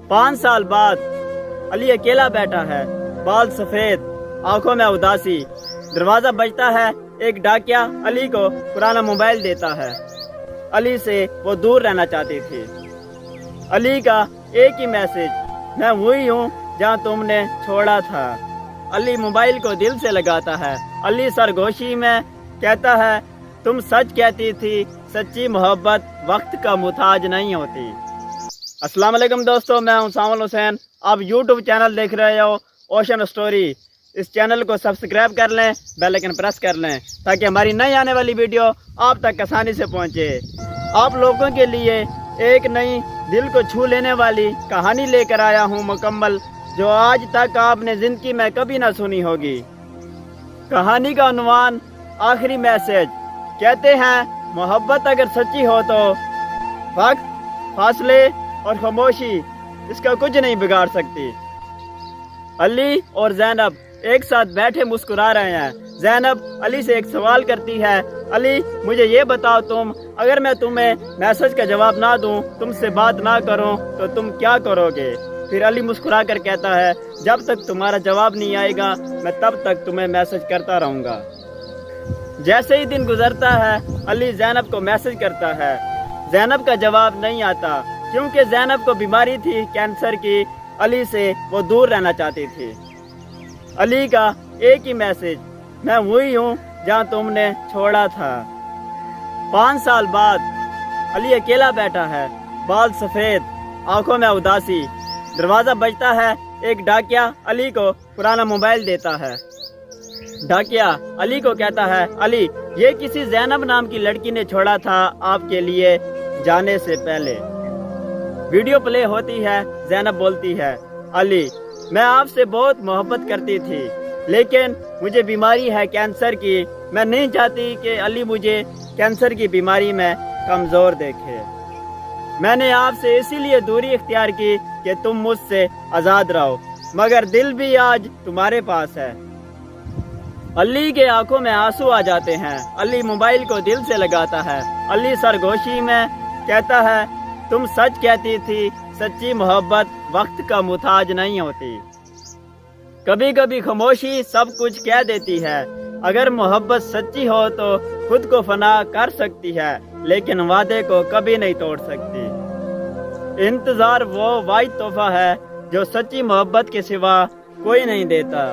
5 साल बाद अली अकेला बैठा है, बाल सफेद, आंखों में उदासी। दरवाजा बजता है, एक डाकिया अली को पुराना मोबाइल देता है। अली से वो दूर रहना चाहती थी। अली का एक ही मैसेज, मैं वही हूँ जहाँ तुमने छोड़ा था। अली मोबाइल को दिल से लगाता है। अली सरगोशी में कहता है, तुम सच कहती थी, सच्ची मोहब्बत वक्त का मुताज नहीं होती। अस्सलाम वालेकुम दोस्तों, मैं हूं सामल हुसैन। आप यूट्यूब चैनल देख रहे हो ओशन स्टोरी। इस चैनल को सब्सक्राइब कर लें, बेल आइकन प्रेस कर लें ताकि हमारी नई आने वाली वीडियो आप तक आसानी से पहुंचे। आप लोगों के लिए एक नई दिल को छू लेने वाली कहानी लेकर आया हूं मुकम्मल, जो आज तक आपने ज़िंदगी में कभी ना सुनी होगी। कहानी का उन्वान आखिरी मैसेज। कहते हैं मोहब्बत अगर सच्ची हो तो वक्त, फासले और खामोशी इसका कुछ नहीं बिगाड़ सकती। अली और ज़ैनब एक साथ बैठे मुस्कुरा रहे हैं। ज़ैनब अली से एक सवाल करती है, अली मुझे ये बताओ, तुम अगर मैं तुम्हें मैसेज का जवाब ना दूं, तुमसे बात ना करूं, तो तुम क्या करोगे? फिर अली मुस्कुरा कर कहता है, जब तक तुम्हारा जवाब नहीं आएगा मैं तब तक तुम्हें मैसेज करता रहूँगा। जैसे ही दिन गुजरता है, अली ज़ैनब को मैसेज करता है। ज़ैनब का जवाब नहीं आता क्योंकि ज़ैनब को बीमारी थी कैंसर की। अली से वो दूर रहना चाहती थी। अली का एक ही मैसेज, मैं वही हूँ जहाँ तुमने छोड़ा था। 5 साल बाद अली अकेला बैठा है, बाल सफ़ेद, आंखों में उदासी। दरवाज़ा बजता है, एक डाकिया अली को पुराना मोबाइल देता है। डाकिया अली को कहता है, अली ये किसी ज़ैनब नाम की लड़की ने छोड़ा था आपके लिए जाने से पहले। वीडियो प्ले होती है। ज़ैनब बोलती है, अली मैं आपसे बहुत मोहब्बत करती थी, लेकिन मुझे बीमारी है कैंसर की। मैं नहीं चाहती कि अली मुझे कैंसर की बीमारी में कमज़ोर देखे। मैंने आपसे इसीलिए दूरी इख्तियार की कि तुम मुझसे आज़ाद रहो, मगर दिल भी आज तुम्हारे पास है। अली के आंखों में आंसू आ जाते हैं। अली मोबाइल को दिल से लगाता है। अली सरगोशी में कहता है, तुम सच कहती थी, सच्ची मोहब्बत वक्त का मुताज नहीं होती। कभी कभी खामोशी सब कुछ कह देती है। अगर मोहब्बत सच्ची हो तो खुद को फना कर सकती है, लेकिन वादे को कभी नहीं तोड़ सकती। इंतजार वो वाहिद तोहफा है जो सच्ची मोहब्बत के सिवा कोई नहीं देता।